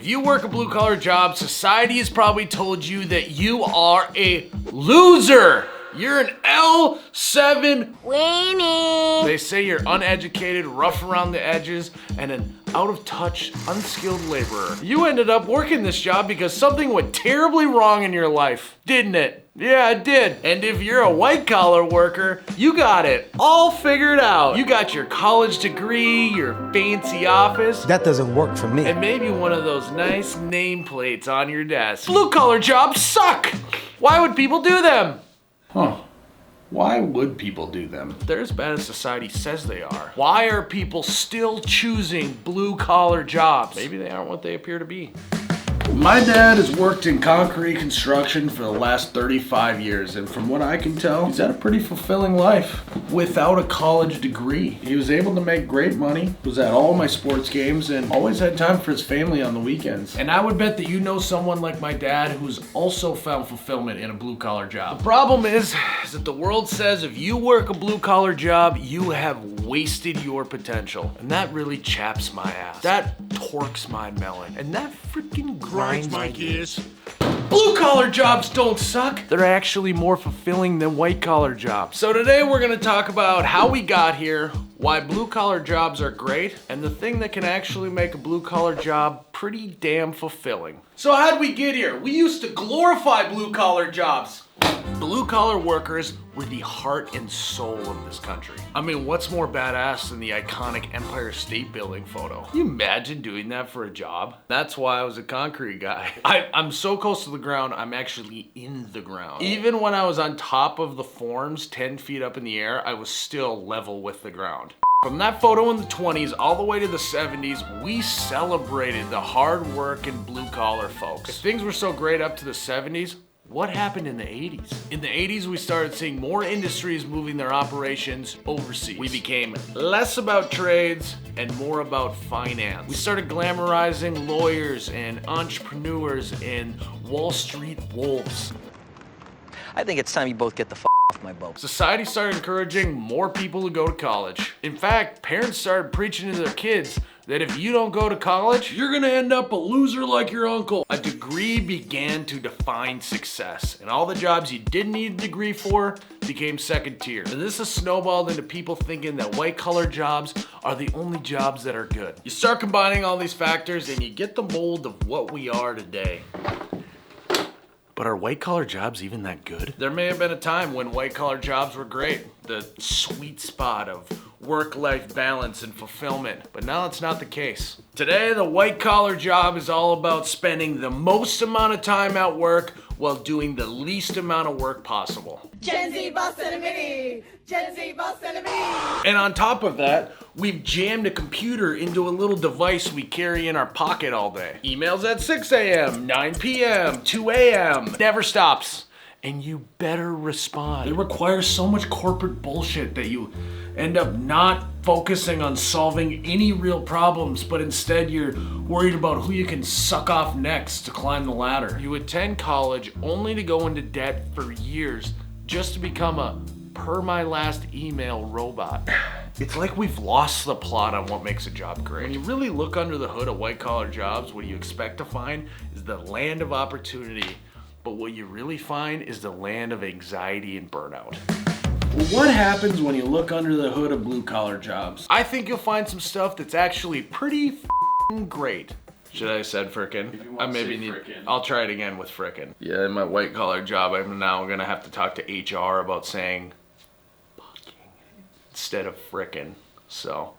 If you work a blue-collar job, society has probably told you that you are a loser. You're an L7 weenie. They say you're uneducated, rough around the edges, and an out-of-touch, unskilled laborer. You ended up working this job because something went terribly wrong in your life, didn't it? Yeah, it did. And if you're a white-collar worker, you got it all figured out. You got your college degree, your fancy office. That doesn't work for me. And maybe one of those nice nameplates on your desk. Blue-collar jobs suck. Why would people do them? Huh. Why would people do them? They're as bad as society says they are. Why are people still choosing blue-collar jobs? Maybe they aren't what they appear to be. My dad has worked in concrete construction for the last 35 years, and from what I can tell, he's had a pretty fulfilling life without a college degree. He was able to make great money, was at all my sports games, and always had time for his family on the weekends. And I would bet that you know someone like my dad who's also found fulfillment in a blue-collar job. The problem is that the world says if you work a blue-collar job, you have wasted your potential. And that really chaps my ass. That torques my melon. And that freaking grinds my gears. Blue-collar jobs don't suck. They're actually more fulfilling than white-collar jobs. So today we're gonna talk about how we got here, why blue-collar jobs are great, and the thing that can actually make a blue-collar job pretty damn fulfilling. So how'd we get here? We used to glorify blue-collar jobs. Blue-collar workers were the heart and soul of this country. I mean, what's more badass than the iconic Empire State Building photo? Can you imagine doing that for a job? That's why I was a concrete guy. I'm so close to the ground, I'm actually in the ground. Even when I was on top of the forms, 10 feet up in the air, I was still level with the ground. From that photo in the 20s all the way to the 70s, we celebrated the hard work and blue-collar folks. If things were so great up to the 70s, what happened in the 80s? In the 80s, we started seeing more industries moving their operations overseas. We became less about trades and more about finance. We started glamorizing lawyers and entrepreneurs and Wall Street wolves. I think it's time you both get the f off my boat. Society started encouraging more people to go to college. In fact, parents started preaching to their kids that if you don't go to college, you're gonna end up a loser like your uncle. A degree began to define success, and all the jobs you didn't need a degree for became second tier. And this has snowballed into people thinking that white-collar jobs are the only jobs that are good. You start combining all these factors and you get the mold of what we are today. But are white-collar jobs even that good? There may have been a time when white-collar jobs were great, the sweet spot of work-life balance and fulfillment, but now it's not the case. Today, the white-collar job is all about spending the most amount of time at work while doing the least amount of work possible. Gen Z boss and a mini! Gen Z boss and a mini! And on top of that, we've jammed a computer into a little device we carry in our pocket all day. Emails at 6 a.m., 9 p.m., 2 a.m. Never stops. And you better respond. It requires so much corporate bullshit that you end up not focusing on solving any real problems, but instead you're worried about who you can suck off next to climb the ladder. You attend college only to go into debt for years just to become a per my last email robot. It's like we've lost the plot on what makes a job great. When you really look under the hood of white-collar jobs, what you expect to find is the land of opportunity, but what you really find is the land of anxiety and burnout. Well, what happens when you look under the hood of blue-collar jobs? I think you'll find some stuff that's actually pretty f***ing great. Should I have said frickin'? I maybe need. Frickin'. I'll try it again with frickin'. Yeah, in my white-collar job, I'm now gonna have to talk to HR about saying fucking instead of frickin'. So,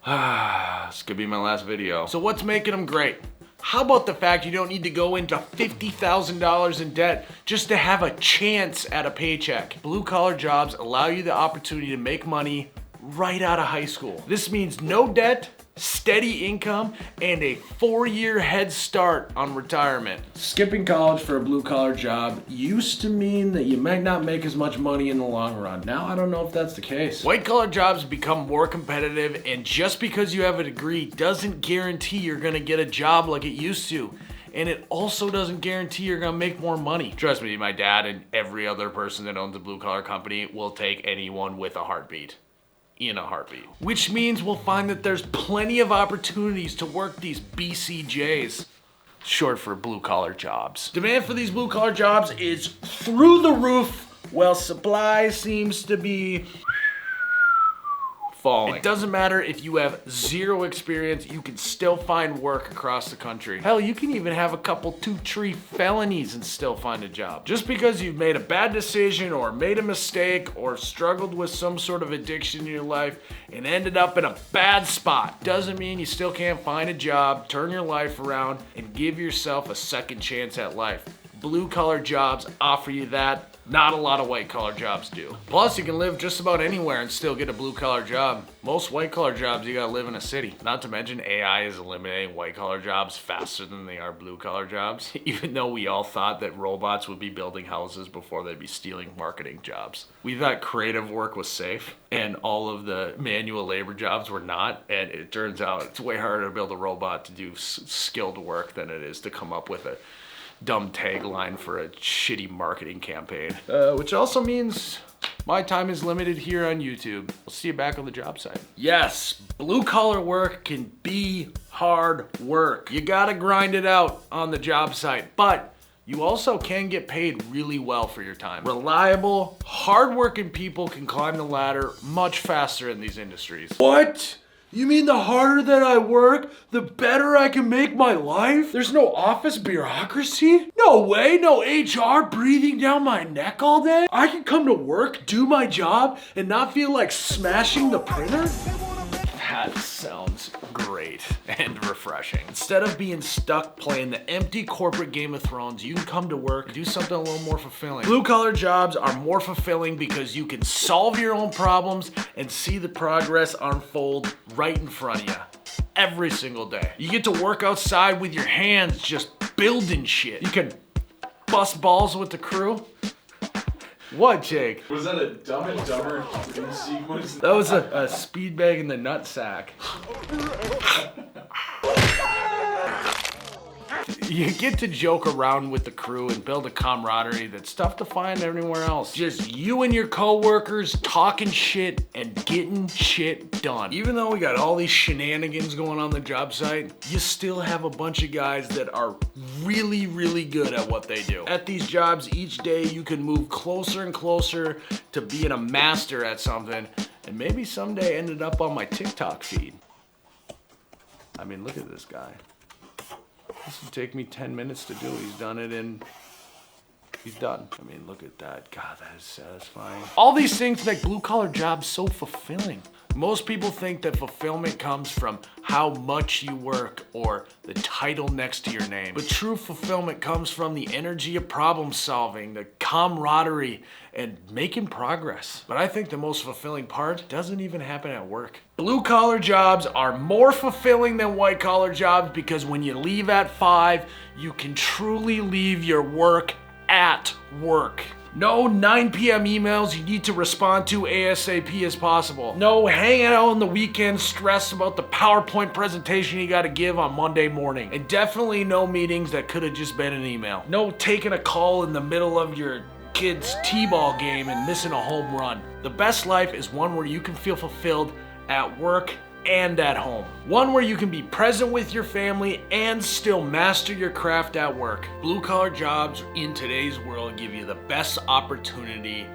this could be my last video. So what's making them great? How about the fact you don't need to go into $50,000 in debt just to have a chance at a paycheck? Blue-collar jobs allow you the opportunity to make money right out of high school. This means no debt, steady income, and a 4-year head start on retirement. Skipping college for a blue-collar job used to mean that you might not make as much money in the long run. Now I don't know if that's the case. White-collar jobs become more competitive, and just because you have a degree doesn't guarantee you're gonna get a job like it used to. And it also doesn't guarantee you're gonna make more money. Trust me, my dad and every other person that owns a blue-collar company will take anyone with a heartbeat. in a heartbeat. Which means we'll find that there's plenty of opportunities to work these BCJs, short for blue collar jobs. Demand for these blue collar jobs is through the roof, while supply seems to be falling. It doesn't matter if you have zero experience, you can still find work across the country. Hell, you can even have a couple 2-3 felonies and still find a job. Just because you've made a bad decision or made a mistake or struggled with some sort of addiction in your life and ended up in a bad spot doesn't mean you still can't find a job, turn your life around, and give yourself a second chance at life. Blue collar jobs offer you that. Not a lot of white collar jobs do. Plus, you can live just about anywhere and still get a blue collar job. Most white collar jobs, you gotta live in a city. Not to mention AI is eliminating white collar jobs faster than they are blue collar jobs. Even though we all thought that robots would be building houses before they'd be stealing marketing jobs. We thought creative work was safe and all of the manual labor jobs were not. And it turns out it's way harder to build a robot to do skilled work than it is to come up with a dumb tagline for a shitty marketing campaign. Which also means my time is limited here on YouTube. I'll see you back on the job site. Yes, blue collar work can be hard work. You gotta grind it out on the job site, but you also can get paid really well for your time. Reliable, hardworking people can climb the ladder much faster in these industries. What? You mean the harder that I work, the better I can make my life? There's no office bureaucracy? No way, no HR breathing down my neck all day? I can come to work, do my job, and not feel like smashing the printer? That sounds great and refreshing. Instead of being stuck playing the empty corporate Game of Thrones, you can come to work and do something a little more fulfilling. Blue collar jobs are more fulfilling because you can solve your own problems and see the progress unfold right in front of you every single day. You get to work outside with your hands just building shit. You can bust balls with the crew. What, Jake? Was that a Dumb and Dumber dream sequence? That was a speed bag in the nutsack. You get to joke around with the crew and build a camaraderie that's tough to find anywhere else. Just you and your coworkers talking shit and getting shit done. Even though we got all these shenanigans going on the job site, you still have a bunch of guys that are really, really good at what they do. At these jobs, each day you can move closer and closer to being a master at something, and maybe someday ended up on my TikTok feed. I mean, look at this guy. This would take me 10 minutes to do. He's done it in, he's done. I mean, look at that. God, that is satisfying. All these things make blue collar jobs so fulfilling. Most people think that fulfillment comes from how much you work or the title next to your name. But true fulfillment comes from the energy of problem solving, the camaraderie, and making progress. But I think the most fulfilling part doesn't even happen at work. Blue collar jobs are more fulfilling than white collar jobs because when you leave at 5, you can truly leave your work at work. No 9 p.m. emails you need to respond to ASAP as possible. No hanging out on the weekend stressed about the PowerPoint presentation you gotta give on Monday morning. And definitely no meetings that could have just been an email. No taking a call in the middle of your kid's t-ball game and missing a home run. The best life is one where you can feel fulfilled at work and at home. One where you can be present with your family and still master your craft at work. Blue collar jobs in today's world give you the best opportunity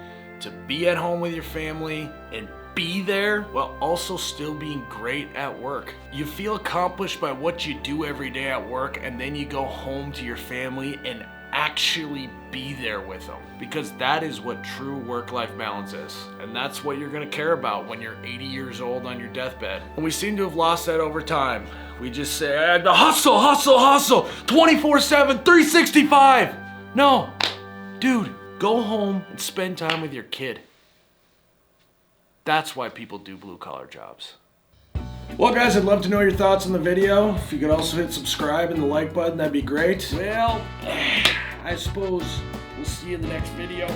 to be at home with your family and be there while also still being great at work. You feel accomplished by what you do every day at work, and then you go home to your family and actually be there with them, because that is what true work-life balance is, and that's what you're gonna care about when you're 80 years old on your deathbed. And we seem to have lost that over time. We just say, the hustle, hustle, hustle, 24/7, 365. No, dude, go home and spend time with your kid. That's why people do blue-collar jobs. Well, guys, I'd love to know your thoughts on the video. If you could also hit subscribe and the like button, that'd be great. Well, I suppose we'll see you in the next video.